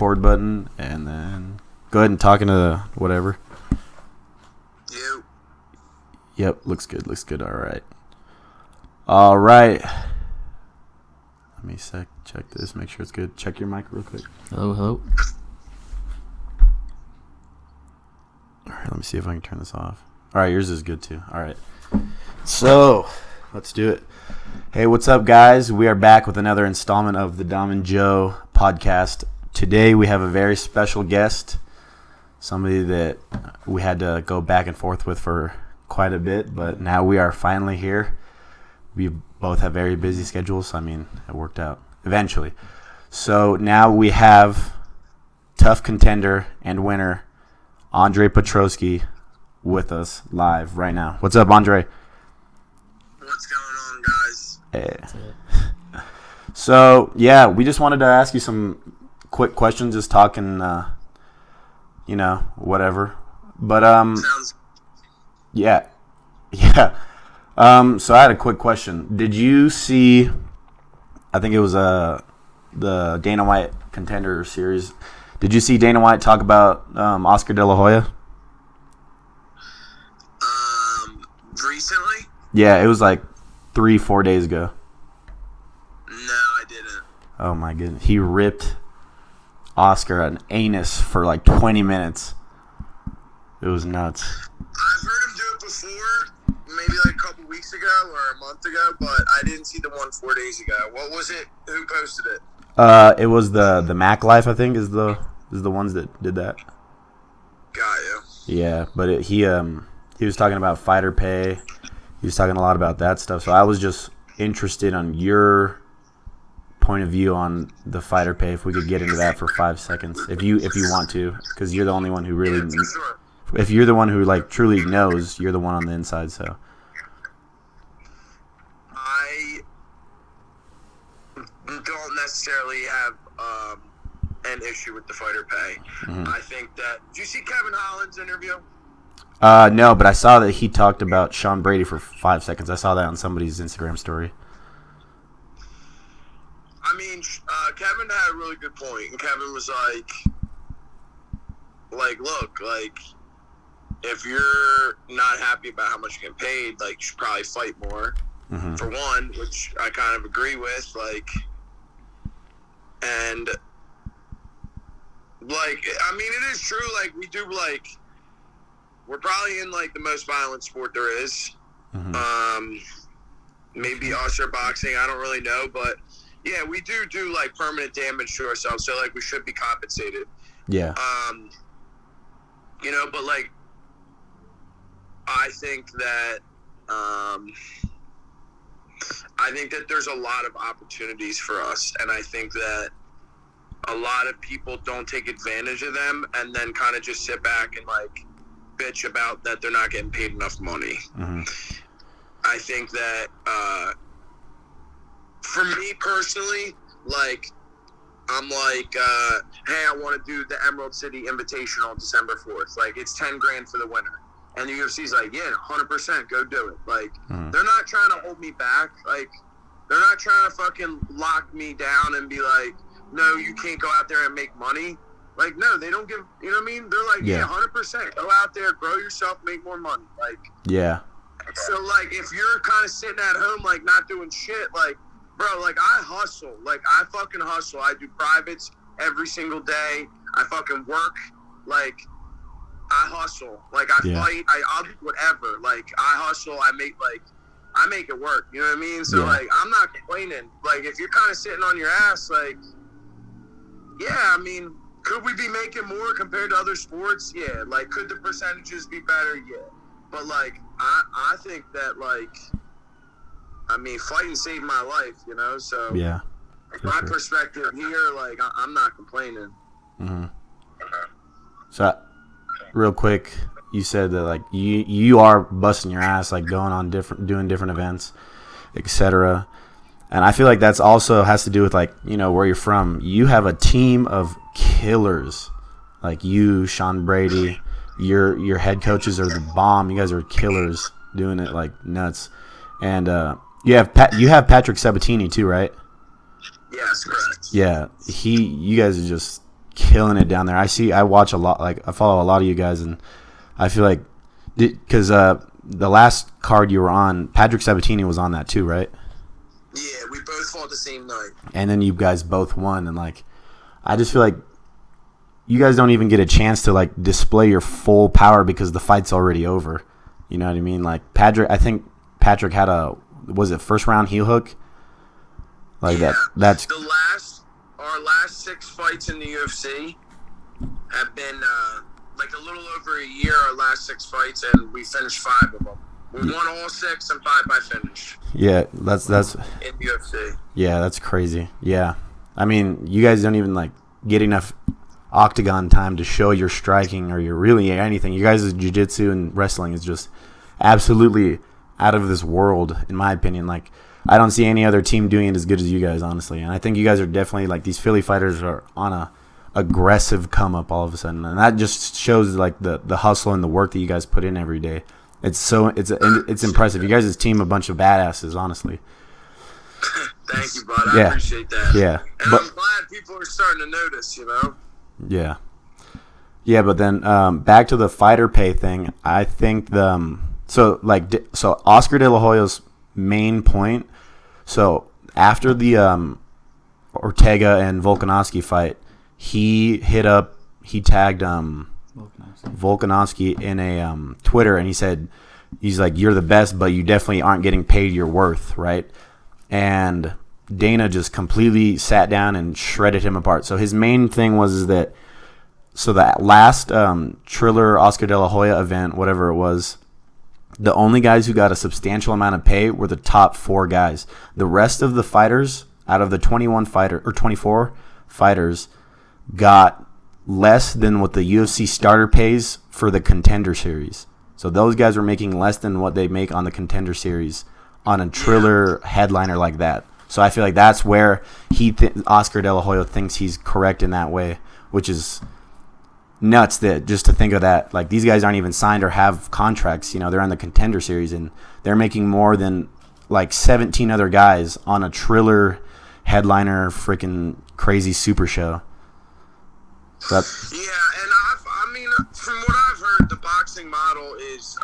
record button, and then go ahead and talk into whatever. You. Yep, looks good. All right. Let me check this, make sure it's good. Check your mic real quick. Hello. All right, let me see if I can turn this off. All right, yours is good too. All right. So, let's do it. Hey, what's up, guys? We are back with another installment of the Dom&Joe podcast. Today, we have a very special guest, somebody that we had to go back and forth with for quite a bit, but now we are finally here. We both have very busy schedules, so it worked out eventually. So now we have tough contender and winner Andre Petroski with us live right now. What's up, Andre? What's going on, guys? Hey. So, yeah, we just wanted to ask you some quick questions, just talking, whatever. But, Sounds. yeah. So I had a quick question. Did you see, I think it was the Dana White Contender Series, did you see Dana White talk about Oscar De La Hoya? Recently? Yeah, it was like 3-4 days ago. No, I didn't. Oh, my goodness. He ripped Oscar an anus for like 20 minutes. It was nuts. I've heard him do it before, maybe like a couple weeks ago or a month ago, but I didn't see the one 4 days ago. What was it? Who posted it? It was the Mac Life, I think, is the ones that did that. Got you. Yeah, but he was talking about fighter pay. He was talking a lot about that stuff. So I was just interested on your point of view on the fighter pay. If we could get into that for 5 seconds, if you want to, because you're the only one who really. Yeah, for sure. If you're the one who like truly knows, you're the one on the inside. So. I don't necessarily have an issue with the fighter pay. Mm-hmm. I think that. Did you see Kevin Holland's interview? No, but I saw that he talked about Sean Brady for 5 seconds. I saw that on somebody's Instagram story. Kevin had a really good point, and Kevin was look, if you're not happy about how much you get paid, you should probably fight more. Mm-hmm. For one, which I kind of agree with, and it is true. We do we're probably in the most violent sport there is. Mm-hmm. Maybe us or boxing, I don't really know, but yeah, we do permanent damage to ourselves, so we should be compensated. Yeah. But I think that there's a lot of opportunities for us, and I think that a lot of people don't take advantage of them, and then kind of just sit back and bitch about that they're not getting paid enough money. Mm-hmm. I think that for me personally, I'm hey, I want to do the Emerald City Invitational on December 4th. It's $10,000 for the winner. And the UFC's yeah, 100%, go do it. They're not trying to hold me back. They're not trying to fucking lock me down and be no, you can't go out there and make money. No, they don't give, you know what I mean? They're yeah, 100%. Go out there, grow yourself, make more money. Yeah. So, if you're kind of sitting at home, not doing shit, bro, I hustle. I fucking hustle. I do privates every single day. I fucking work. I hustle. I fight. I'll do whatever. I hustle. I make it work. You know what I mean? So, yeah. I'm not complaining. If you're kind of sitting on your ass, yeah, could we be making more compared to other sports? Yeah. Could the percentages be better? Yeah. But, I think that, fighting saved my life, so. Yeah. My perspective here, I'm not complaining. Mm-hmm. So, real quick, you said that, you are busting your ass, going on doing different events, etc. And I feel like that's also has to do with, where you're from. You have a team of killers, you, Sean Brady. Your head coaches are the bomb. You guys are killers doing it nuts. And you have Patrick Sabatini too, right? Yes, correct. Yeah, you guys are just killing it down there. I watch a lot. Like I follow a lot of you guys, and I feel like because the last card you were on, Patrick Sabatini was on that too, right? Yeah, we both fought the same night. And then you guys both won, and like I just feel like you guys don't even get a chance to like display your full power because the fight's already over. You know what I mean? Like I think Patrick had was it first round heel hook? Like yeah, that's our last 6 fights in the UFC have been like a little over a year. Our last 6 fights, and we finished 5 of them. We won all 6 and 5 by finish. Yeah, that's in UFC. Yeah, that's crazy. Yeah, I mean, you guys don't even like get enough octagon time to show your striking or your really anything. You guys' jiu-jitsu and wrestling is just absolutely out of this world, in my opinion. Like, I don't see any other team doing it as good as you guys, honestly. And I think you guys are definitely like these Philly fighters are on a aggressive come up all of a sudden, and that just shows like the hustle and the work that you guys put in every day. It's impressive. You guys' team a bunch of badasses, honestly. Thank you, bud. I appreciate that. Yeah, and I'm glad people are starting to notice. You know. Yeah. Yeah, but then back to the fighter pay thing. I think so Oscar De La Hoya's main point. So after the Ortega and Volkanovski fight, he tagged Volkanovski in a Twitter, and he's like, you're the best, but you definitely aren't getting paid your worth, right? And Dana just completely sat down and shredded him apart. So his main thing was that last Triller Oscar De La Hoya event, whatever it was, the only guys who got a substantial amount of pay were the top 4 guys. The rest of the fighters, out of the 24 fighters, got less than what the UFC starter pays for the Contender Series. So those guys were making less than what they make on the Contender Series on a Triller headliner like that. So I feel like that's where Oscar De La Hoya thinks he's correct in that way, which is nuts that just to think of that. Like, these guys aren't even signed or have contracts. You know, they're on the Contender Series, and they're making more than like 17 other guys on a Triller headliner freaking crazy super show. Yeah, and I mean, from what I've heard, the boxing model is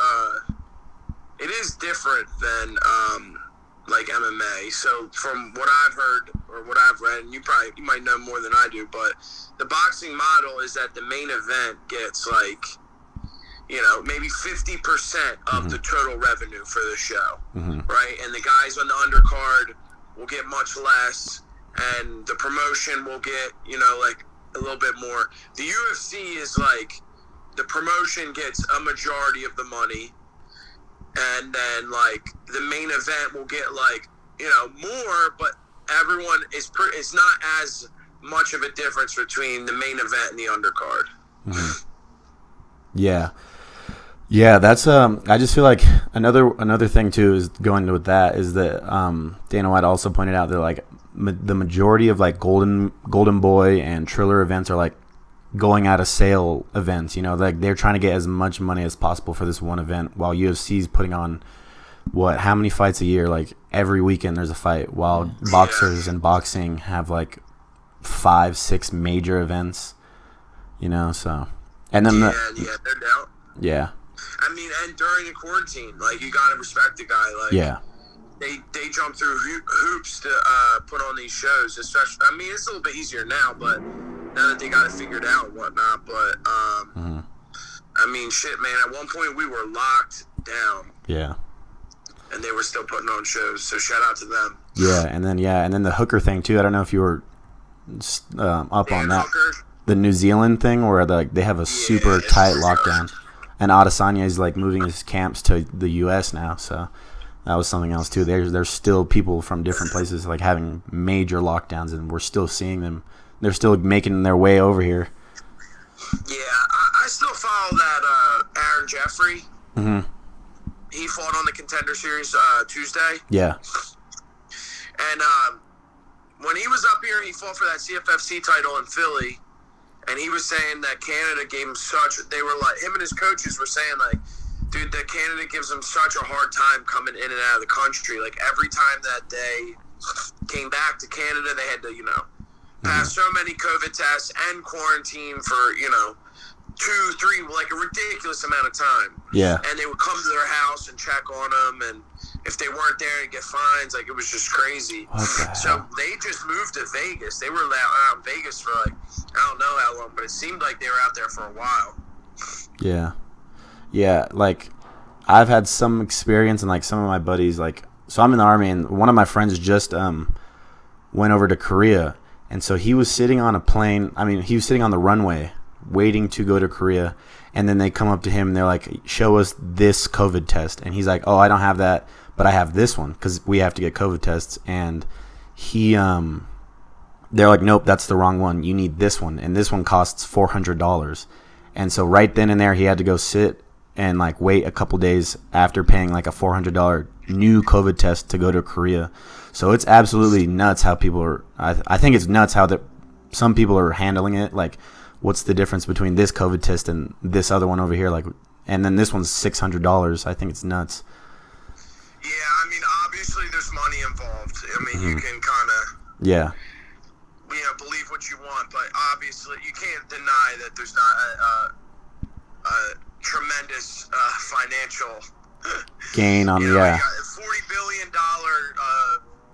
it is different than like MMA. So from what I've heard or what I've read, and you might know more than I do, but the boxing model is that the main event gets like, you know, maybe 50% of the total revenue for the show, right? And the guys on the undercard will get much less, and the promotion will get, you know, like a little bit more. The UFC is like the promotion gets a majority of the money, and then like the main event will get like, you know, more, but everyone is it's not as much of a difference between the main event and the undercard. Yeah, that's I just feel like another thing too is going with that is that Dana White also pointed out that like the majority of like Golden Boy and Triller events are like going out of sale events. You know, like they're trying to get as much money as possible for this one event, while UFC's putting on how many fights a year? Like every weekend there's a fight, while boxers and boxing have like 5-6 major events. You know, so and then they're down. Yeah. I mean, and during the quarantine, like, you gotta respect the guy. Like, they jump through hoops to put on these shows. Especially, I mean, it's a little bit easier now, but now that they got it figured out and whatnot. But I mean, shit, man. At one point, we were locked down. Yeah. And they were still putting on shows. So shout out to them. Yeah, and then the hooker thing too. I don't know if you were up on that. Hooker. The New Zealand thing where they have a super tight lockdown. And Adesanya is like moving his camps to the U.S. now, so that was something else too. There's still people from different places like having major lockdowns, and we're still seeing them. They're still making their way over here. Yeah, I still follow that Aaron Jeffrey. He fought on the Contender Series Tuesday. Yeah. And when he was up here, he fought for that CFFC title in Philly. And he was saying that Canada gave him they were like, him and his coaches were saying like, dude, that Canada gives him such a hard time coming in and out of the country. Like every time that they came back to Canada, they had to, you know, pass so many COVID tests and quarantine for, 2, 3, like a ridiculous amount of time. Yeah. And they would come to their house and check on them, and if they weren't there, they'd get fines. Like, it was just crazy. So they just moved to Vegas. They were out in Vegas for, like, I don't know how long, but it seemed like they were out there for a while. Yeah. Yeah, like, I've had some experience, and, like, some of my buddies, like, so I'm in the Army, and one of my friends just went over to Korea, and so he was sitting on a plane. I mean, he was sitting on the runway waiting to go to Korea, and then they come up to him and they're like, show us this COVID test, and he's like, oh, I don't have that, but I have this one, because we have to get COVID tests. And he they're like, nope, that's the wrong one, you need this one, and this one costs $400. And so right then and there he had to go sit and like wait a couple days after paying like a $400 new COVID test to go to Korea. So it's absolutely nuts how people are. I think it's nuts how some people are handling it. Like, what's the difference between this COVID test and this other one over here? Like, and then this one's $600. I think it's nuts. Yeah, I mean, obviously there's money involved. I mean, you can kind of believe what you want, but obviously you can't deny that there's not a tremendous financial gain on $40 billion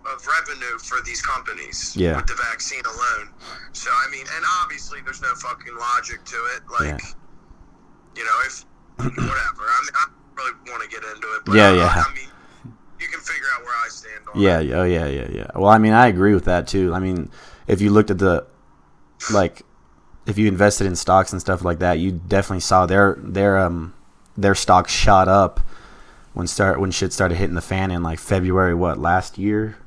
of revenue for these companies with the vaccine alone. So I mean, and obviously there's no fucking logic to it. Like, if whatever. I mean, I don't really want to get into it, but I mean, you can figure out where I stand on it. Yeah. Well, I mean, I agree with that too. I mean, if you looked at if you invested in stocks and stuff like that, you definitely saw their stocks shot up when shit started hitting the fan in like February, last year,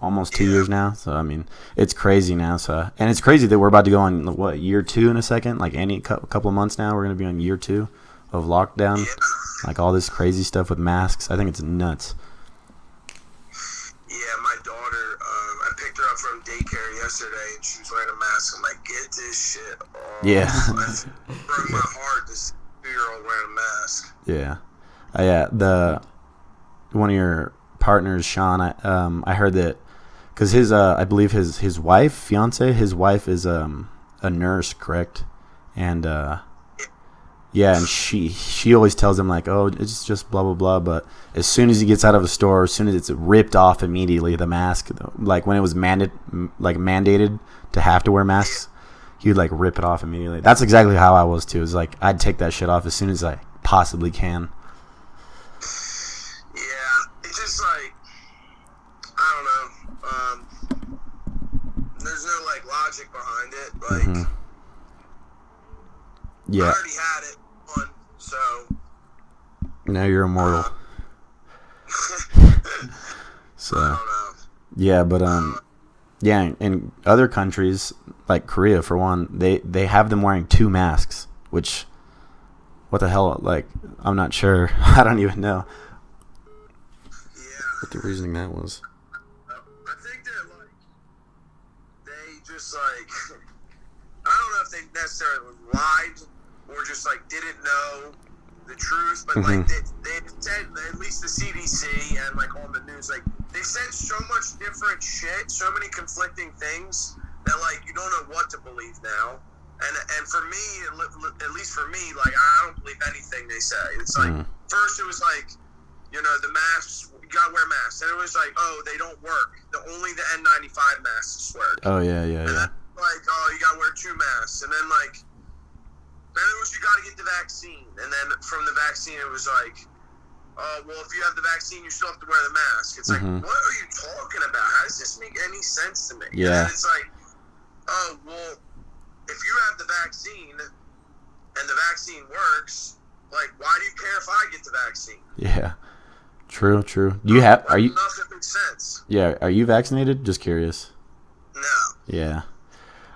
almost 2 years now. So I mean, it's crazy now. So, and it's crazy that we're about to go on year 2 in a second. Like couple of months now, we're gonna be on year 2 of lockdown. Like all this crazy stuff with masks. I think it's nuts. Yeah, my daughter, I picked her up from daycare yesterday, and she was wearing a mask. I'm like, get this shit off. Yeah. It broke my heart to see a 2-year-old wearing a mask. Yeah. One of your partners, Sean, I heard that because I believe his fiance is a nurse, correct? And and she always tells him like, oh, it's just blah blah blah. But as soon as he gets out of a store, as soon as it's ripped off immediately, the mask, like when it was mandated to have to wear masks, he would like rip it off immediately. That's exactly how I was too. It's like I'd take that shit off as soon as I possibly can. Just like, I don't know, there's no like logic behind it. Like, I already had it one, so now you're immortal. So I don't know. Yeah, but in other countries like Korea, for one, they have them wearing 2 masks, which, what the hell? Like, I'm not sure. I don't even know what the reasoning that was. I think that like they just like, I don't know if they necessarily lied or just like didn't know the truth, but like they said, at least the CDC and like on the news, like they said so much different shit, so many conflicting things that like you don't know what to believe now. And for me, at least for me, like I don't believe anything they say. It's like first it was like, the masks, you gotta wear masks. And it was like, oh, they don't work. Only the N95 masks work. Oh, yeah. And then, like, oh, you gotta wear 2 masks. And then, like, then it was you gotta get the vaccine. And then from the vaccine, it was like, oh, well, if you have the vaccine, you still have to wear the mask. It's like, what are you talking about? How does this make any sense to me? Yeah. And then it's like, oh, well, if you have the vaccine and the vaccine works, like, why do you care if I get the vaccine? Yeah. True. Do you have? Are you? Nothing makes sense. Yeah. Are you vaccinated? Just curious. No. Yeah.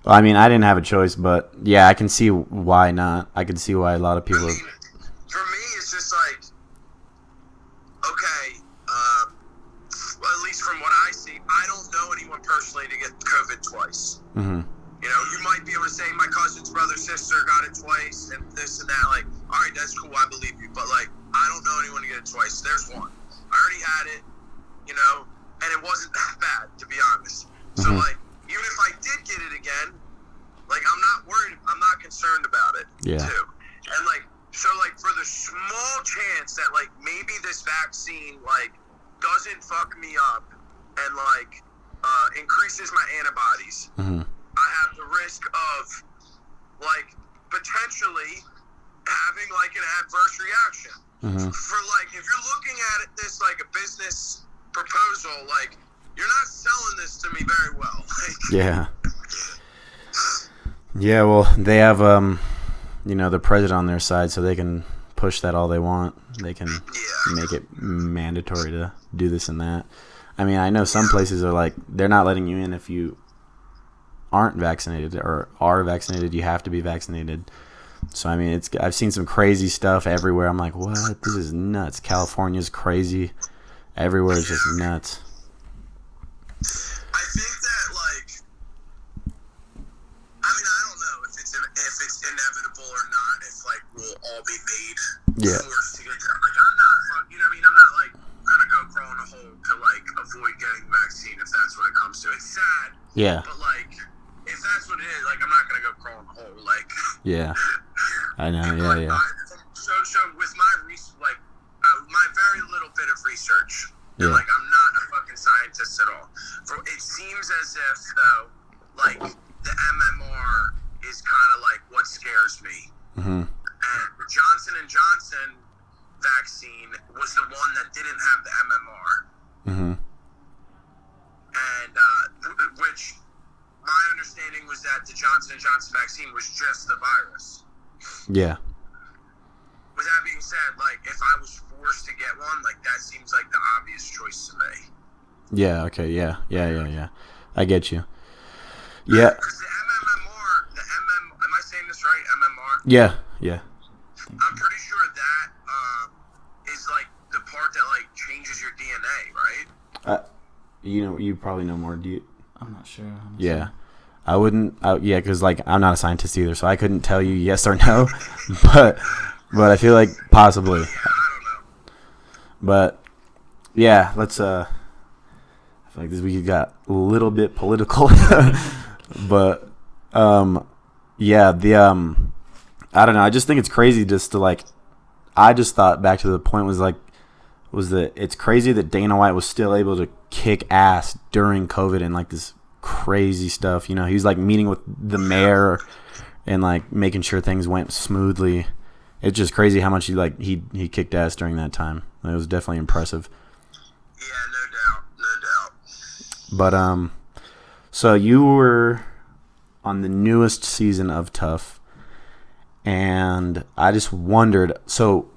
Well, I mean, I didn't have a choice, but yeah, I can see why not. I can see why a lot of people. I mean, for me, it's just like, okay, well, at least from what I see, I don't know anyone personally to get COVID twice. You might be able to say my cousin's brother, sister got it twice, and this and that. Like, all right, that's cool, I believe you. But like, I don't know anyone to get it twice. There's one. I already had it, and it wasn't that bad, to be honest. So like, even if I did get it again, concerned about it Yeah. too. And like, so like for the small chance that like maybe this vaccine like doesn't fuck me up and like increases my antibodies, I have the risk of like potentially having like an adverse reaction. For like, if you're looking at it this like a business proposal, like you're not selling this to me very well. Like, Yeah. Yeah, well, they have the president on their side, so they can push that all they want. They can make it mandatory to do this and that. I mean, I know some places are like, they're not letting you in if you aren't vaccinated or are vaccinated. You have to be vaccinated. So, I mean, I've seen some crazy stuff everywhere. I'm like, what? This is nuts. California's crazy. Everywhere is just nuts. I think that, like, I mean, I don't know if it's inevitable or not, if, like, we'll all be made forced to get there. Like, I'm not, you know what I mean? I'm not, like, gonna go crawl in a hole to, like, avoid getting the vaccine if that's what it comes to. It's sad. Yeah. But, like, if that's what it is, like, I'm not gonna go crawl in a hole. Like, yeah. I know, like, yeah. So with my my very little bit of research, Yeah. like, I'm not a fucking scientist at all. It seems as if, though, like, the MMR is kind of like what scares me. And the Johnson & Johnson vaccine was the one that didn't have the MMR. And which my understanding was that the Johnson & Johnson vaccine was just the virus. Yeah. With that being said, like, if I was forced to get one, like, that seems like the obvious choice to me. Yeah, okay, yeah. I get you. Yeah. Because the MMR, am I saying this right? MMR? Yeah. I'm pretty sure that is, like, the part that, like, changes your DNA, right? You probably know more. Do you? I'm not sure. Honestly. Yeah. I wouldn't, because, like, I'm not a scientist either, so I couldn't tell you yes or no, but I feel like possibly. Yeah, I don't know. But, yeah, let's, I feel like we got a little bit political, but, yeah, I don't know, I just think it's crazy just to, like, I just thought back to the point was that it's crazy that Dana White was still able to kick ass during COVID and, like, this crazy stuff, he was like meeting with the mayor and like making sure things went smoothly. It's just crazy how much he kicked ass during that time. It was definitely impressive. Yeah, no doubt. But so you were on the newest season of Tough, and I just wondered, so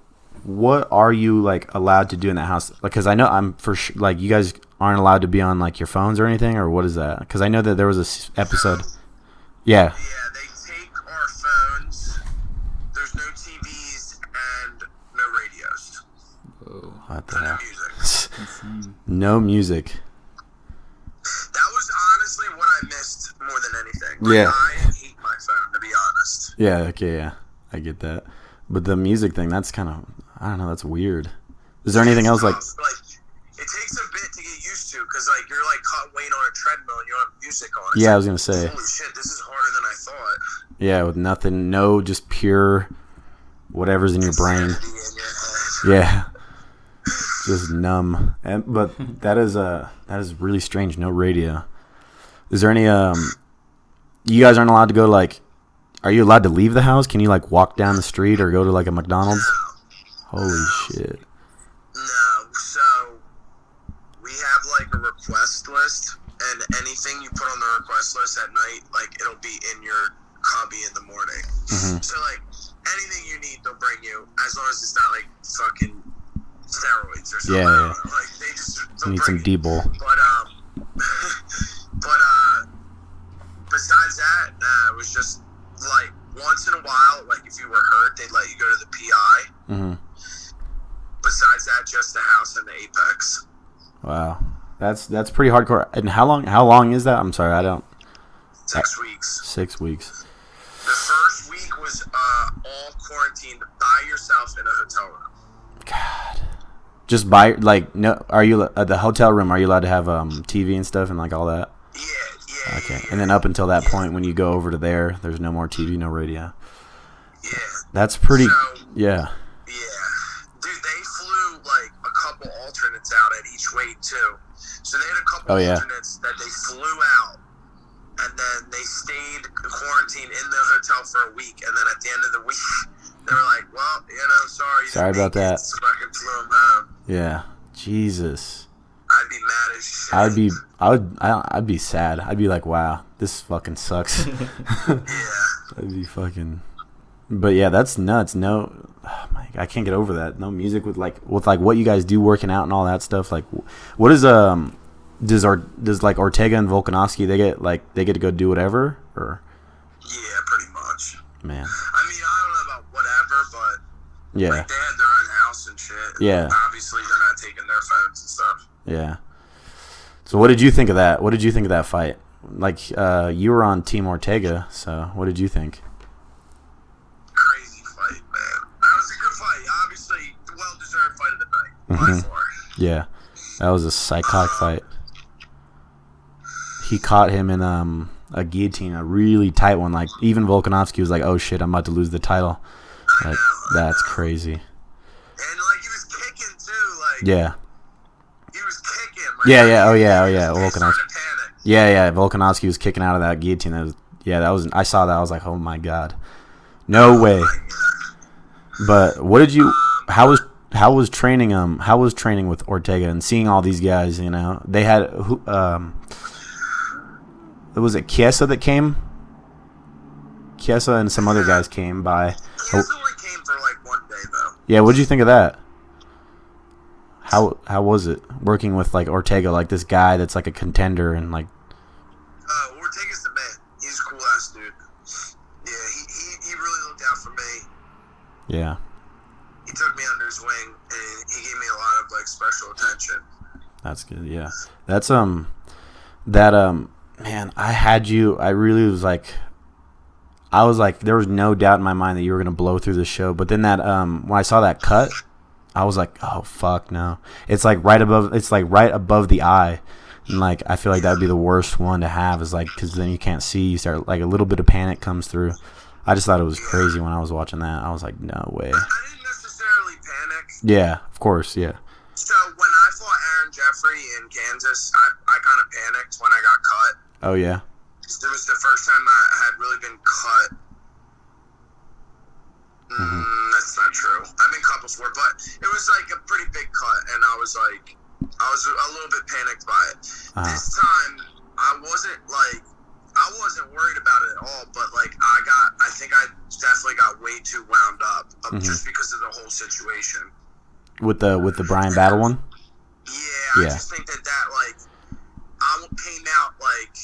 what are you like allowed to do in that house? Because I know I'm for sure, like, you guys aren't allowed to be on like your phones or anything, or what is that? Because I know that there was a episode. Yeah. Yeah, they take our phones. There's no TVs and no radios. Whoa. What the No hell? music. Insane. No music. That was honestly what I missed more than anything. Like, Yeah. I hate my phone, to be honest. Yeah. Okay. Yeah, I get that. But the music thing, that's kind of, I don't know, that's weird. Is there anything else like? It takes a bit to get used to, because like you're like caught waiting on a treadmill and you don't have music on. It's Yeah, I like, was gonna say. holy shit, this is harder than I thought. Yeah, with nothing, no, just pure whatever's in your brain. Insanity in your head. Yeah, just numb. But that is really strange. No radio. Is there any you guys aren't allowed to go, like, are you allowed to leave the house? Can you like walk down the street or go to like a McDonald's? Holy shit. No, so we have like a request list, and anything you put on the request list at night, like, it'll be in your cubby in the morning. So like anything you need, they'll bring you, as long as it's not like fucking steroids or something. Yeah. Like, they just You need some D-bol. But besides that, it was just like once in a while, like if you were hurt, they'd let you go to the PI. Besides that, just the house and the Apex. Wow, that's pretty hardcore. And how long is that? I'm sorry, I don't. 6 weeks. 6 weeks. The first week was all quarantined by yourself in a hotel room. God. Just by, like, no, are you at the hotel room? Are you allowed to have TV and stuff and like all that? Yeah. Okay. And then up until that point, when you go over to there, there's no more TV, no radio. Yeah. That's pretty. So, yeah. Dude, they flew like a couple alternates out at each weight too. So they had a couple alternates that they flew out, and then they stayed quarantined in the hotel for a week, and then at the end of the week, they were like, "Well, sorry about that." So fucking flew them home. Yeah. Jesus. I'd be mad as shit. I'd be sad. I'd be like, wow, this fucking sucks. Yeah. I'd be fucking. But yeah, that's nuts. No, oh my, I can't get over that. No music with like what you guys do working out and all that stuff. Like, what is does like Ortega and Volkanovski they get to go do whatever or? Yeah, pretty much. Man. I mean, I don't know about whatever, but yeah, like they had their own house and shit. Yeah. Obviously, they're not taking their phones and stuff. Yeah. So what did you think of that? What did you think of that fight? Like, you were on Team Ortega, so what did you think? Crazy fight, man. That was a good fight. Obviously, the well-deserved fight of the night, by far. Yeah, that was a psychotic fight. He caught him in a guillotine, a really tight one. Like, even Volkanovski was like, "Oh shit, I'm about to lose the title." Like, that's crazy. And like he was kicking too, like yeah. He was kicking. Like, Yeah. Oh yeah. Volkanovski. Yeah. Volkanovski was kicking out of that guillotine. That was. I saw that. I was like, oh my god, no way. But what did you? How was training? How was training with Ortega and seeing all these guys? You know, they had who? Was it Chiesa that came? Chiesa and some other guys came by. Chiesa only came for like one day though. Yeah, what did you think of that? How was it working with like Ortega, like this guy that's like a contender and like? Ortega's the man. He's a cool ass dude. Yeah, he really looked out for me. Yeah. He took me under his wing and he gave me a lot of like special attention. That's good. Yeah. That's man, I really was like. I was like, there was no doubt in my mind that you were gonna blow through the show. But then that when I saw that cut, I was like, oh fuck no! It's like right above the eye, and like I feel like that'd be the worst one to have. Is like because then you can't see. You start like a little bit of panic comes through. I just thought it was crazy when I was watching that. I was like, no way. I didn't necessarily panic. Yeah, of course, yeah. So when I fought Aaron Jeffrey in Kansas, I kind of panicked when I got cut. Oh yeah. It was the first time I had really been cut. That's not true. I've been cut before, but it was like a pretty big cut, and I was a little bit panicked by it. This time, I wasn't worried about it at all, but like I think I definitely got way too wound up just because of the whole situation. With the Brian Battle one? Yeah, I just think that like I came out like.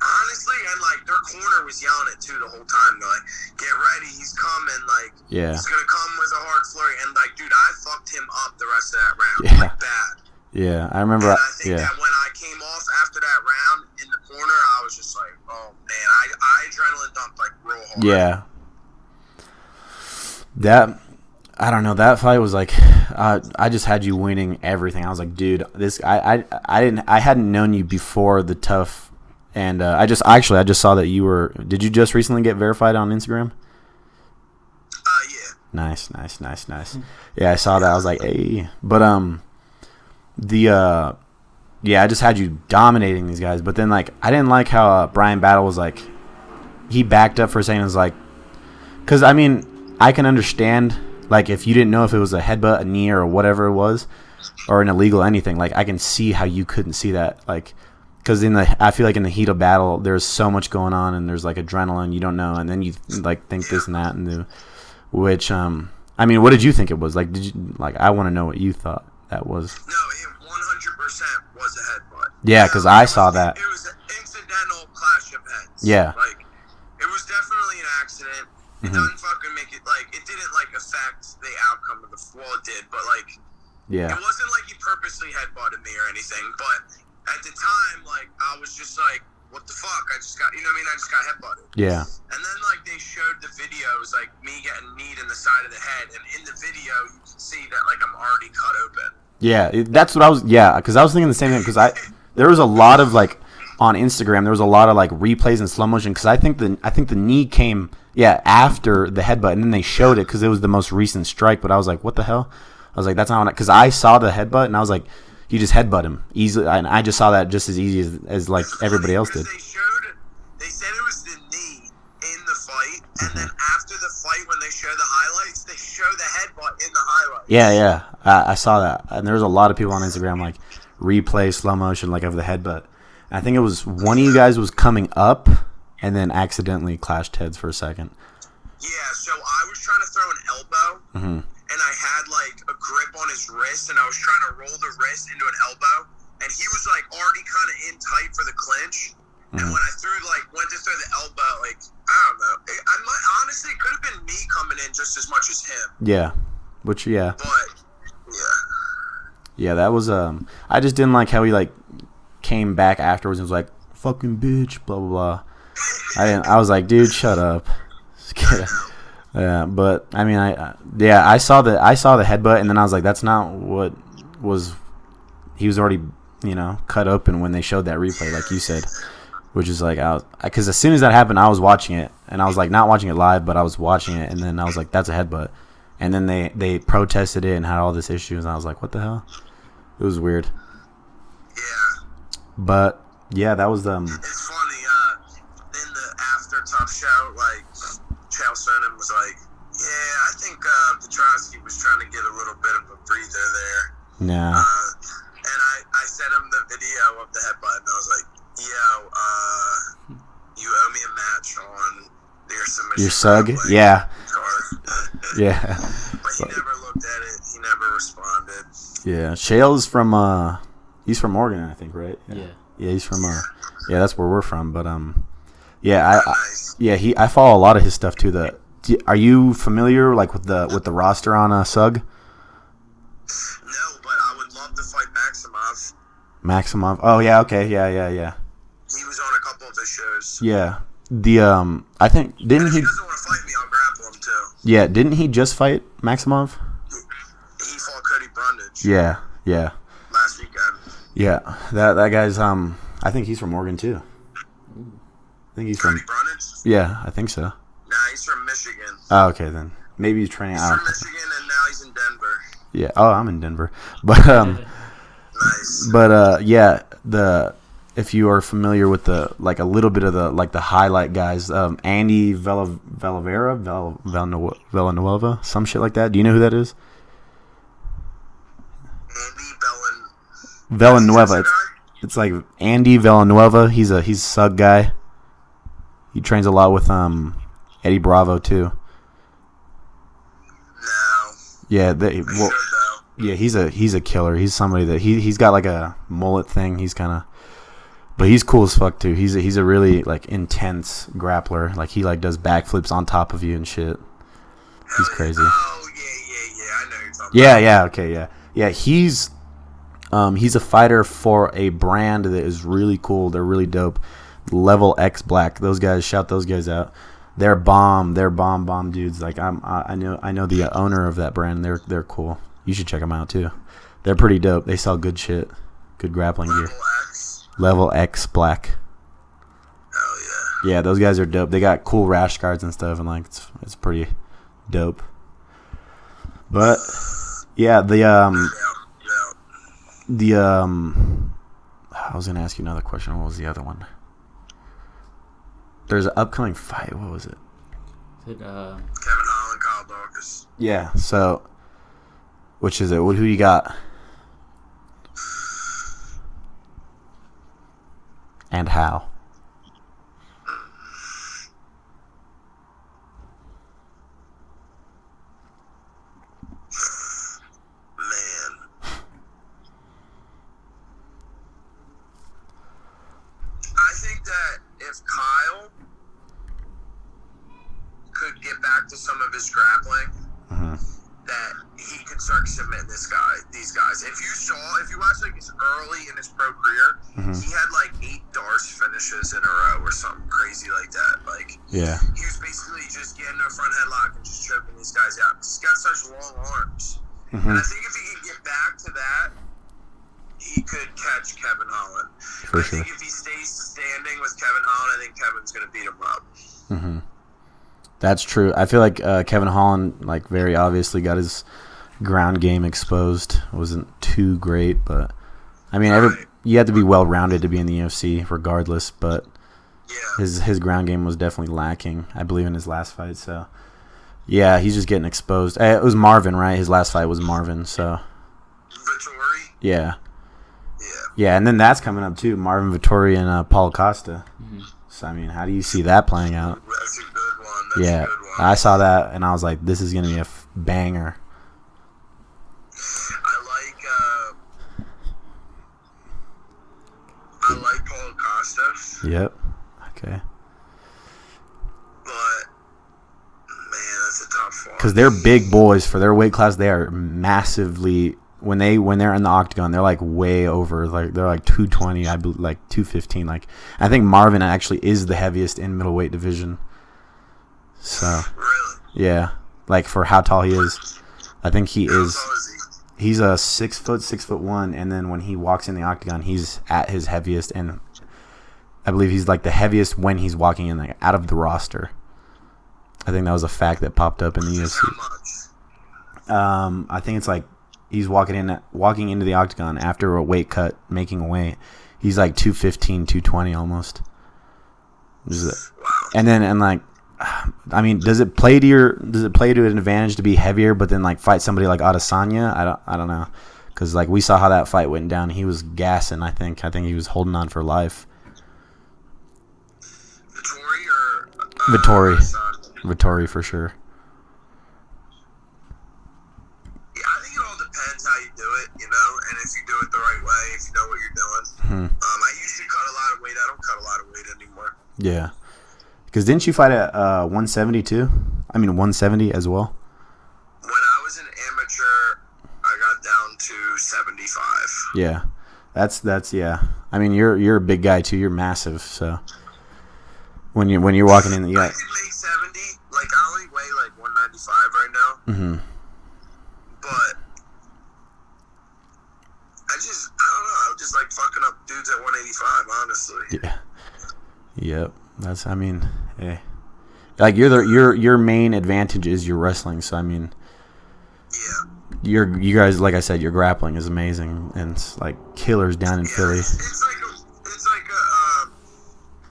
Honestly, and like their corner was yelling it too the whole time. They're like, "Get ready, he's coming!" Like, he's gonna come with a hard flurry. And like, dude, I fucked him up the rest of that round, like bad. Yeah, I remember. And I think that when I came off after that round in the corner, I was just like, "Oh man," I adrenaline dumped like real hard. Yeah. That I don't know. That fight was like, I just had you winning everything. I was like, dude, this I hadn't known you before the tough. And I just saw that you were. Did you just recently get verified on Instagram? Yeah. Nice. Yeah, I saw that. I was like, hey, but I just had you dominating these guys. But then like, I didn't like how Brian Battle was like, he backed up for a second. And was like, because I mean, I can understand like if you didn't know if it was a headbutt, a knee, or whatever it was, or an illegal anything. Like I can see how you couldn't see that. Like. Because I feel like in the heat of battle, there's so much going on, and there's like adrenaline, you don't know, and then you like think this and that, and which I mean, what did you think it was? Like, did you like? I want to know what you thought that was. No, it 100% was a headbutt. Yeah, because I saw that. It was an incidental clash of heads. Yeah. Like, it was definitely an accident. It doesn't fucking make it like it didn't like affect the outcome of the well, it did, but like, yeah, it wasn't like he purposely headbutted me or anything, but. At the time, like, I was just like, what the fuck? I just got headbutted. Yeah. And then, like, they showed the videos, like, me getting kneed in the side of the head. And in the video, you can see that, like, I'm already cut open. Yeah, that's what I was, because I was thinking the same thing. Because there was a lot of, like, on Instagram, there was a lot of like replays in slow motion because I think the knee came after the headbutt, and then they showed it because it was the most recent strike. But I was like, what the hell? I was like, that's not because I saw the headbutt and I was like, you just headbutt him easily, and I just saw that just as easy as like everybody else did. They said it was the knee in the fight, and then after the fight, when they show the highlights, they show the headbutt in the highlights. Yeah, I saw that, and there was a lot of people on Instagram like replay slow motion like of the headbutt. And I think it was one of you guys was coming up, and then accidentally clashed heads for a second. Yeah, so I was trying to throw an elbow, and I had like a grip on his wrist, and I was trying to roll the wrist into an elbow, and he was like already kind of in tight for the clinch. And when I went to throw the elbow, like, I don't know. Honestly, it could have been me coming in just as much as him. Yeah. But, yeah. Yeah, that was, I just didn't like how he, like, came back afterwards and was like, fucking bitch, blah, blah, blah. I was like, dude, shut up. Yeah, but, I mean, I saw the headbutt, and then I was like, that's not what was, he was already, cut open when they showed that replay, like you said. Which is like, because as soon as that happened, I was watching it, and I was like, not watching it live, but I was watching it, and then I was like, that's a headbutt, and then they protested it and had all this issues, and I was like, what the hell? It was weird. Yeah. But yeah, that was It's funny. In the after Tough show, like Chael Sonnen was like, yeah, I think Petroski was trying to get a little bit of a breather there. Nah. And I sent him the video of the headbutt, and I was like, yo, you owe me a match on your submission. Your sug? Yeah. Yeah. But he never looked at it. He never responded. Yeah. Shale's from, he's from Oregon, I think, right? Yeah. Yeah, he's from, that's where we're from. But, yeah, Nice. I follow a lot of his stuff, too. Are you familiar, like, with the roster on Sug? No, but I would love to fight Maximov. Maximov? Oh, yeah, okay, yeah. He was on a couple of his shows. Yeah. I think, didn't If he... he doesn't want to fight me, I'll grapple him too. Yeah, didn't he just fight Maximov? He fought Cody Brundage. Yeah. Last weekend. Yeah, that guy's, I think he's from Oregon, too. I think he's from... Cody Brundage? Yeah, I think so. Nah, he's from Michigan. Oh, okay, then. Maybe he's training He's out. from Michigan, and now he's in Denver. Yeah. Oh, I'm in Denver. But, Nice. But yeah, if you are familiar with a little bit of the highlight guys, Andy Villanueva, some shit like that. Do you know who that is? Andy Villanueva. It's like Andy Villanueva. He's a Sug guy. He trains a lot with Eddie Bravo too. No. Yeah, Sure, he's a killer. He's somebody that he's got like a mullet thing. He's kind of, but he's cool as fuck too. He's a really like intense grappler. Like he like does backflips on top of you and shit. He's crazy. Oh yeah. I know you're talking about. Yeah. Okay. Yeah. He's a fighter for a brand that is really cool. They're really dope. Level X Black. Those guys, shout those guys out. They're bomb. They're bomb dudes. Like I know the owner of that brand. They're cool. You should check them out too. They're pretty dope. They sell good shit, good grappling gear. Level X Black. Hell yeah. Yeah, those guys are dope. They got cool rash guards and stuff, and like it's pretty dope. But yeah, I was gonna ask you another question. What was the other one? There's an upcoming fight. What was it? Kevin Holland, Kyle Dawkins. Yeah. So, which is it? Who you got? And how? Man. I think that if Kyle could get back to some of his grappling, that he could start submitting these guys. If you watch like his early in his pro career, he had like 8 Darce finishes in a row or something crazy like that. Like, Yeah. he was basically just getting to a front headlock and just choking these guys out. He's got such long arms. And I think if he could get back to that, he could catch Kevin Holland. For I sure. think if he stays Marvin's going to beat him up. Mm-hmm. That's true. I feel like Kevin Holland, like, very obviously got his ground game exposed. It wasn't too great, but I mean, you have to be well rounded to be in the UFC, regardless. But his ground game was definitely lacking, I believe, in his last fight. So yeah, he's just getting exposed. It was Marvin, right? His last fight was Marvin. So Vettori? yeah. Yeah, and then that's coming up too. Marvin Vettori and Paulo Costa. Mm-hmm. So I mean, how do you see that playing out? That's a good one. That's a good one. I saw that and I was like, this is gonna be a banger. I like Paulo Costa. Yep. Okay. But man, that's a tough one. Because they're big boys for their weight class. They are massively when they're in the octagon, they're like way over. Like they're like 220, I believe, like 215. Like I think Marvin actually is the heaviest in middleweight division. So really, yeah, like for how tall he is, I think he is. How tall is he? He's a 6'1", and then when he walks in the octagon, he's at his heaviest, and I believe he's like the heaviest when he's walking in, like out of the roster. I think that was a fact that popped up in the UFC. How much? I think it's like he's walking into the octagon after a weight cut, making weight. He's like 215, 220 almost. And like, I mean, does it play to an advantage to be heavier, but then like fight somebody like Adesanya? I don't know, because like we saw how that fight went down. He was gassing. I think he was holding on for life. Vettori for sure. Yeah, I think it all depends how you do it, you know, and if you do it the right way, if you know what you're doing. I used to cut a lot of weight. I don't cut a lot of weight anymore. Yeah. Because didn't you fight at 170 too? I mean 170 as well. When I was an amateur, I got down to 75. Yeah, that's yeah. I mean you're a big guy too. You're massive. So when you're walking in, I could make 70. Like I only weigh like 195 right now. Mm-hmm. But I don't know. I just like fucking up dudes at 185. Honestly. Yeah. Yep. That's. I mean, hey. Like your main advantage is your wrestling. So I mean. Yeah. You guys, like I said, your grappling is amazing, and it's like killers down in Philly. It's like a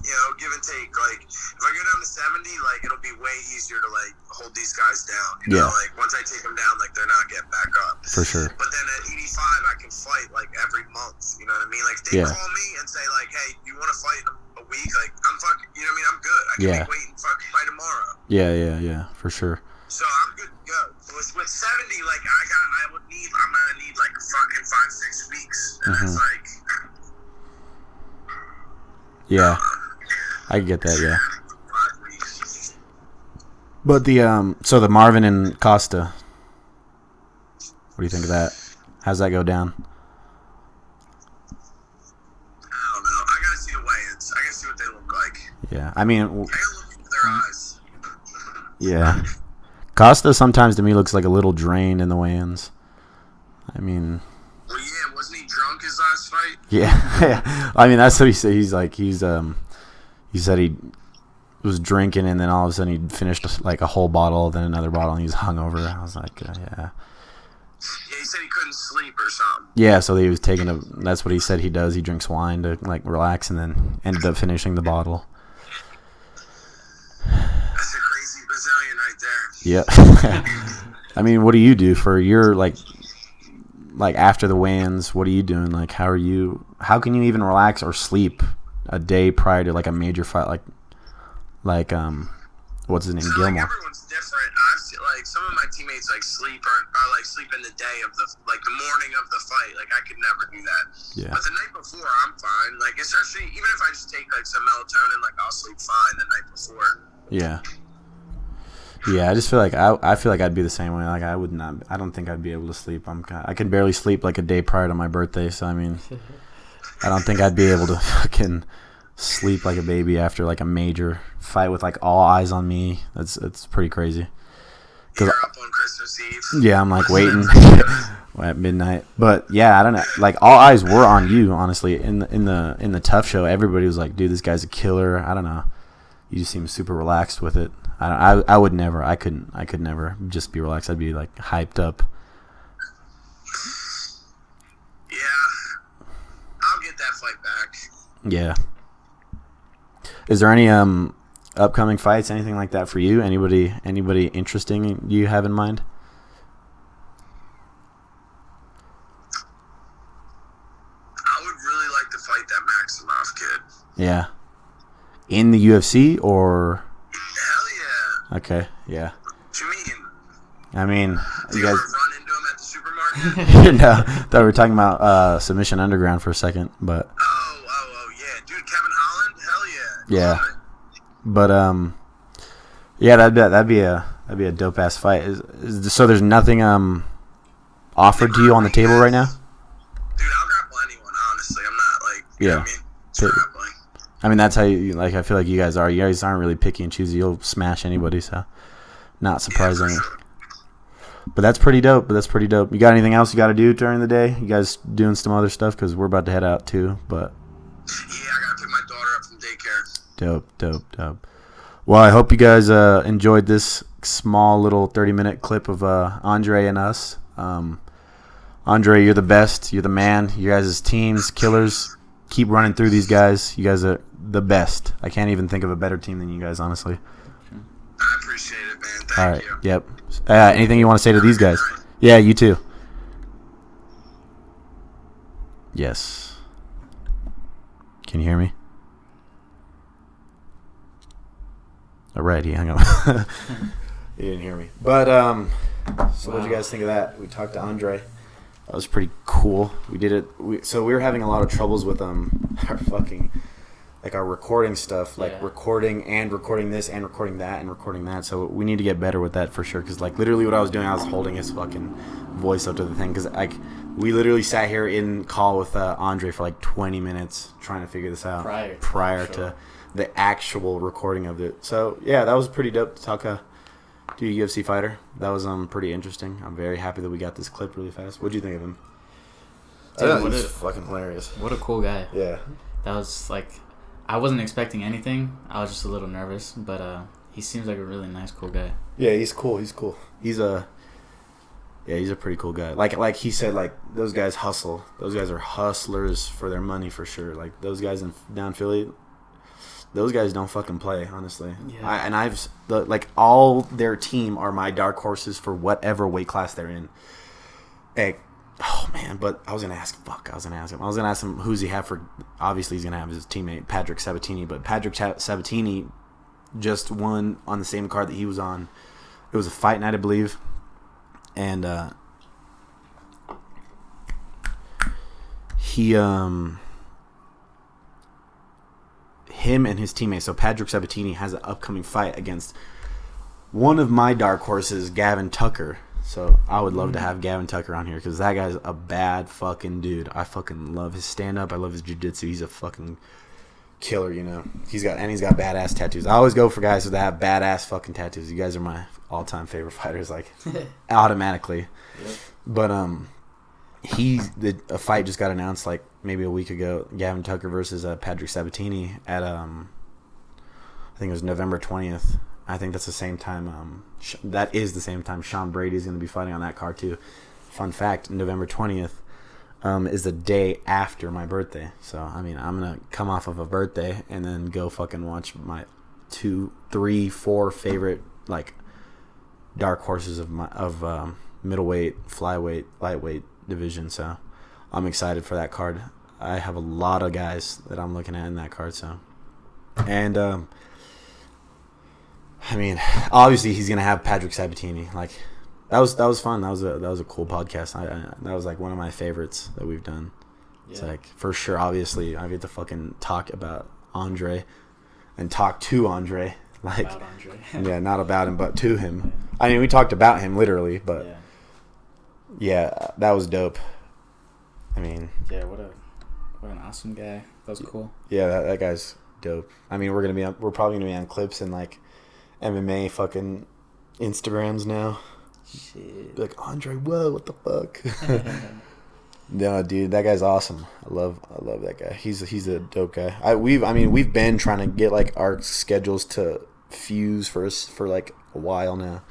you know, give and take. Like if I go down to 70, like it'll be way easier to like hold these guys down. You know, like once I take them down, like they're not getting back up. For sure. But then at 85, I can fight like every month. You know what I mean? Like if they call me and say like, hey, you want to fight in a week? Like I'm fucking. You know what I mean? I'm good. I can make weight and fucking fight tomorrow. Yeah, for sure. So I'm good to go. With 70, like I'm gonna need like fucking 5-6 weeks. And it's like. Yeah. I get that, yeah. But the Marvin and Costa, what do you think of that? How's that go down? I don't know. I gotta see the weigh-ins. I gotta see what they look like. Yeah, I mean, I gotta look into their eyes. Yeah, Costa sometimes to me looks like a little drained in the weigh-ins. I mean. Well, yeah, wasn't he drunk his last fight? Yeah. I mean that's what he said. He said he was drinking and then all of a sudden he finished like a whole bottle, then another bottle, and he was hungover. I was like, yeah. Yeah, he said he couldn't sleep or something. Yeah, so he was that's what he said he does. He drinks wine to like relax and then ended up finishing the bottle. That's a crazy Brazilian right there. Yeah. I mean, what do you do for your like after the weigh-ins? What are you doing? Like, how can you even relax or sleep a day prior to like a major fight? Like what's his name? So, Gilmore. Like, everyone's different. I've seen, like some of my teammates like sleep or like sleep in the day of the morning of the fight. Like I could never do that. Yeah. But the night before, I'm fine. Like especially even if I just take like some melatonin, like I'll sleep fine the night before. Yeah. Yeah, I just feel like I feel like I'd be the same way. Like I don't think I'd be able to sleep. I can barely sleep like a day prior to my birthday. So I mean, I don't think I'd be able to fucking sleep like a baby after like a major fight with like all eyes on me. It's pretty crazy. You're up on Christmas Eve. Yeah, I'm like waiting at midnight. But yeah, I don't know. Like all eyes were on you, honestly. In the tough show, everybody was like, "Dude, this guy's a killer." I don't know. You just seem super relaxed with it. I would never. I could never just be relaxed. I'd be like hyped up. Yeah, I'll get that fight back. Yeah. Is there any upcoming fights, anything like that for you? Anybody interesting you have in mind? I would really like to fight that Maximov kid. Yeah. In the UFC or? Hell yeah. Okay. Yeah. What you mean? I mean, Do you you guys. ever run into him at the supermarket? No, thought we were talking about Submission Underground for a second, but Oh, yeah. Dude, Kevin Holland? Hell yeah. yeah. Love it. But yeah, that'd be a dope ass fight. So there's nothing offered to you on the table right now? Dude, I'll grapple anyone, honestly. I'm not like, you know what I mean? It's Yeah. grappling. I mean, that's how you like. I feel like you guys are. You guys aren't really picky and choosy. You'll smash anybody, so not surprising. Yeah, for sure. But that's pretty dope. You got anything else you got to do during the day? You guys doing some other stuff? Because we're about to head out too. But Yeah, I gotta pick my daughter up from daycare. dope. Well, I hope you guys enjoyed this small little 30-minute clip of Andre and us. Andre, you're the best. You're the man. You guys' teams, killers. Keep running through these guys. You guys are the best. I can't even think of a better team than you guys, honestly. I appreciate it, man. Thank All right. you. Yep. Anything you want to say to these guys? Yeah, you too. Yes. Can you hear me? All right, he hung up. He didn't hear me. But so what did you guys think of that? We talked to Andre. That was pretty cool. We did it. So we were having a lot of troubles with our fucking like our recording stuff, like recording this and recording that and recording that. So we need to get better with that for sure. Because like literally what I was doing, I was holding his fucking voice up to the thing. Because like we literally sat here in call with Andre for like 20 minutes trying to figure this out prior to the actual recording of it. So yeah, that was pretty dope to talk to a UFC fighter. That was pretty interesting. I'm very happy that we got this clip really fast. What'd you think of him? Dude, He's fucking hilarious. What a cool guy. Yeah. That was like, I wasn't expecting anything. I was just a little nervous, but he seems like a really nice, cool guy. Yeah, he's cool. He's a pretty cool guy. Like he said, like those guys hustle. Those guys are hustlers for their money for sure. Like those guys down Philly, those guys don't fucking play, honestly. Yeah. Like all their team are my dark horses for whatever weight class they're in. Hey, oh man, but I was gonna ask him who's he have for. Obviously, he's gonna have his teammate Patrick Sabatini, but Patrick Sabatini just won on the same card that he was on. It was a fight night, I believe, and him and his teammate. So Patrick Sabatini has an upcoming fight against one of my dark horses, Gavin Tucker. So I would love to have Gavin Tucker on here because that guy's a bad fucking dude. I fucking love his stand-up. I love his jiu-jitsu. He's a fucking killer, you know. He's got badass tattoos. I always go for guys that have badass fucking tattoos. You guys are my all-time favorite fighters, like automatically. Yep. But a fight just got announced like maybe a week ago. Gavin Tucker versus Patrick Sabatini at I think it was November 20th. I think that's the same time. That is the same time Sean Brady is going to be fighting on that card too. Fun fact: November 20th is the day after my birthday. So I mean, I'm gonna come off of a birthday and then go fucking watch my 2, 3, 4 favorite like dark horses of middleweight, flyweight, lightweight division. So I'm excited for that card. I have a lot of guys that I'm looking at in that card. So and I mean, obviously he's gonna have Patrick Sabatini. Like that was fun. That was a cool podcast. That was like one of my favorites that we've done. Yeah. It's like for sure. Obviously, I get to fucking talk about Andre and talk to Andre. Like about Andre. Yeah, not about him, but to him. Yeah. I mean, we talked about him literally, but yeah, that was dope. I mean, yeah, what an awesome guy. That was cool. Yeah, that guy's dope. I mean, we're probably gonna be on clips and like MMA fucking Instagrams now. Shit. Be like, Andre, whoa, what the fuck? No, dude, that guy's awesome. I love that guy. He's a dope guy. We've been trying to get like our schedules to fuse for like a while now.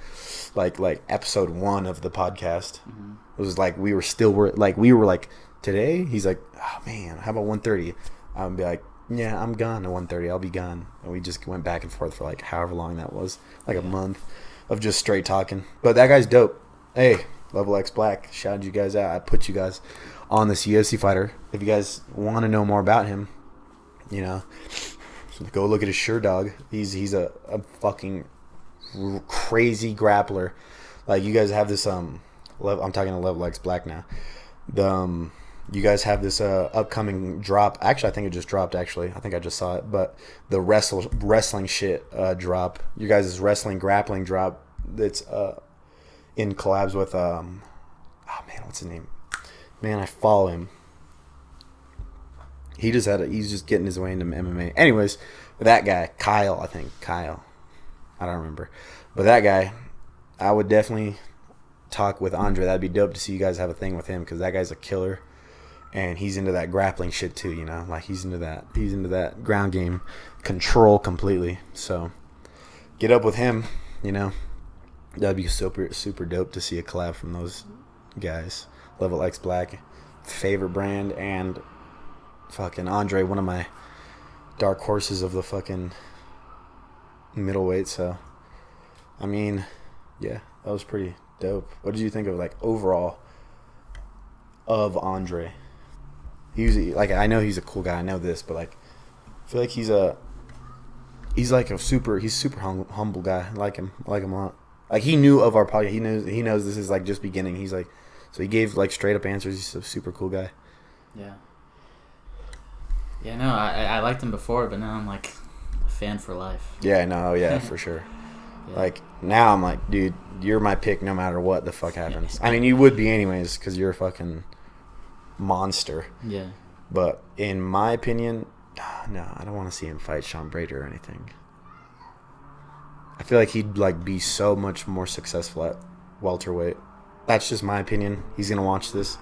Like episode 1 of the podcast. Mm-hmm. It was like we were like today. He's like, oh man, how about 1:30? I'll be like, yeah, I'm gone at 1:30. I'll be gone. And we just went back and forth for like however long that was, like a month of just straight talking. But that guy's dope. Hey, Level X Black, shouted you guys out. I put you guys on this UFC fighter. If you guys want to know more about him, you know, go look at his Sure Dog. He's a fucking crazy grappler. Like, you guys have this I'm talking to Level X Black now. You guys have this upcoming drop. Actually, I think it just dropped. Actually, I think I just saw it. But the wrestling shit drop. You guys' wrestling grappling drop. That's in collabs with oh man, what's his name? Man, I follow him. He's just getting his way into MMA. Anyways, that guy, Kyle. I don't remember. But that guy, I would definitely talk with Andre. That'd be dope to see you guys have a thing with him, because that guy's a killer. And he's into that grappling shit too, you know? Like, he's into that ground game control completely. So get up with him, you know? That'd be super, super dope to see a collab from those guys. Level X Black, favorite brand, and fucking Andre, one of my dark horses of the fucking middleweight. So, I mean, yeah, that was pretty dope. What did you think of, like, overall of Andre? Like, I know he's a cool guy. I know this, but like, I feel like he's super humble guy. I like him a lot. Like, he knew of our podcast. He knows this is like just beginning. He's like, so he gave like straight up answers. He's a super cool guy. Yeah. Yeah, no, I liked him before, but now I'm like a fan for life. Yeah, no, yeah, for sure. Yeah. Like, now I'm like, dude, you're my pick no matter what the fuck happens. I mean, you would be anyways, because you're a fucking monster. Yeah. But in my opinion, no, I don't want to see him fight Sean Brady or anything. I feel like he'd like be so much more successful at welterweight. That's just my opinion. He's gonna watch this,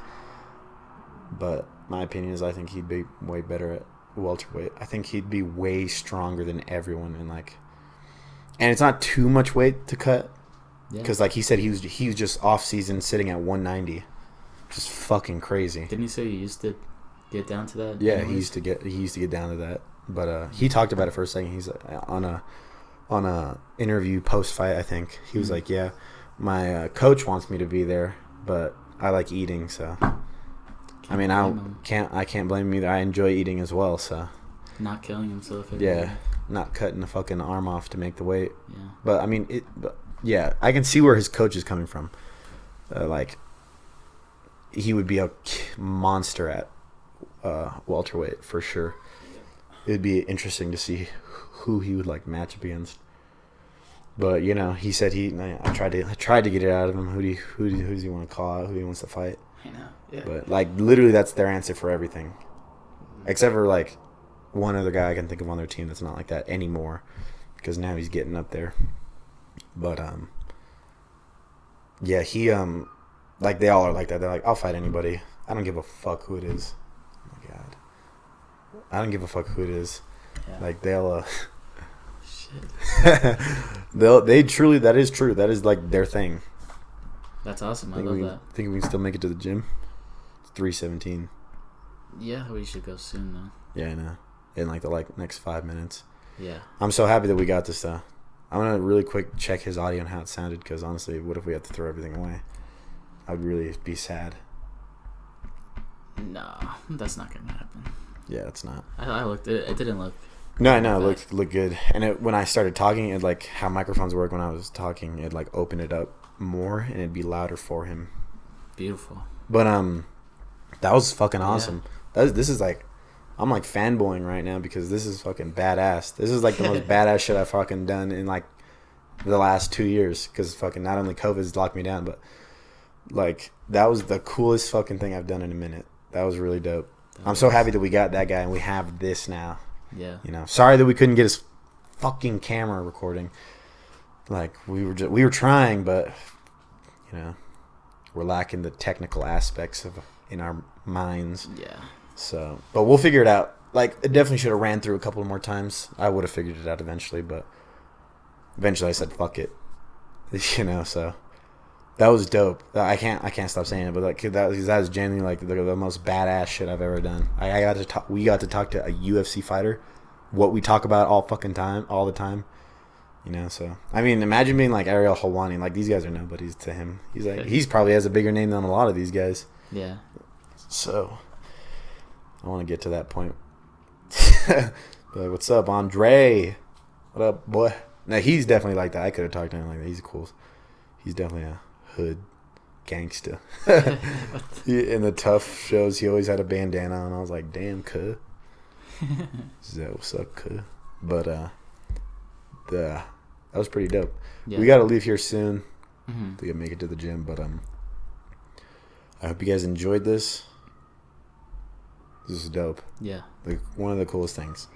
but my opinion is I think he'd be way better at welterweight. I think he'd be way stronger than everyone, and it's not too much weight to cut, because like he said, he was just off season sitting at 190, just fucking crazy. Didn't he say he used to get down to that? Yeah, he used to get down to that, but he talked about it for a second. He's on a interview post fight, I think he was like, yeah, my coach wants me to be there, but I like eating, so I mean, I can't blame him either. I enjoy eating as well, so not killing himself. Yeah, not cutting a fucking arm off to make the weight. Yeah, but I mean, yeah, I can see where his coach is coming from. Like, he would be a monster at welterweight for sure. It'd be interesting to see who he would like match up against. But you know, he said I tried to get it out of him. Who does he want to call out? Who he wants to fight? I know. Yeah. But like, literally, that's their answer for everything, except for like one other guy I can think of on their team that's not like that anymore, because now he's getting up there. But yeah, he like, they all are like that. They're like, I'll fight anybody. I don't give a fuck who it is. Oh my god, I don't give a fuck who it is. Yeah. Like, they'll shit. they truly, that is true. That is like their thing. That's awesome. I love that. Think we can still make it to the gym? It's 3:17. Yeah, we should go soon though. Yeah, I know. In like the next 5 minutes. Yeah. I'm so happy that we got this though. I'm gonna really quick check his audio and how it sounded, because honestly, what if we have to throw everything away? I'd really be sad. No, that's not gonna happen. Yeah, it's not. I looked. It didn't look. No, I know. It looked good. And when I started talking, it like how microphones work when I was talking, it like opened it up more and it'd be louder for him. Beautiful. But that was fucking awesome. Yeah. This is like, I'm like fanboying right now, because this is fucking badass. This is like the most badass shit I've fucking done in like the last 2 years, because fucking not only COVID's locked me down, but like, that was the coolest fucking thing I've done in a minute. That was really dope. I'm so happy that we got that guy and we have this now. Yeah. You know, sorry that we couldn't get his fucking camera recording. Like, we were trying, but you know, we're lacking the technical aspects of in our minds. Yeah. So, but we'll figure it out. Like, it definitely should have ran through a couple more times. I would have figured it out eventually, but eventually I said fuck it. You know, so that was dope. I can't stop saying it, but like that was genuinely like the most badass shit I've ever done. We got to talk to a UFC fighter. What we talk about all the time. You know, so I mean, imagine being like Ariel Helwani. Like, these guys are nobodies to him. He's probably has a bigger name than a lot of these guys. Yeah. So I want to get to that point. But what's up, Andre? What up, boy? Now, he's definitely like that. I could have talked to him like that. He's cool. He's definitely a hood gangster. In the tough shows, he always had a bandana on. I was like, damn, cuh. Is that what's up, cuh? But that was pretty dope. Yeah. We got to leave here soon. Mm-hmm. We got to make it to the gym. But I hope you guys enjoyed this. This is dope. Yeah. Like, one of the coolest things.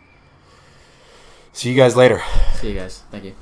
See you guys later. See you guys. Thank you.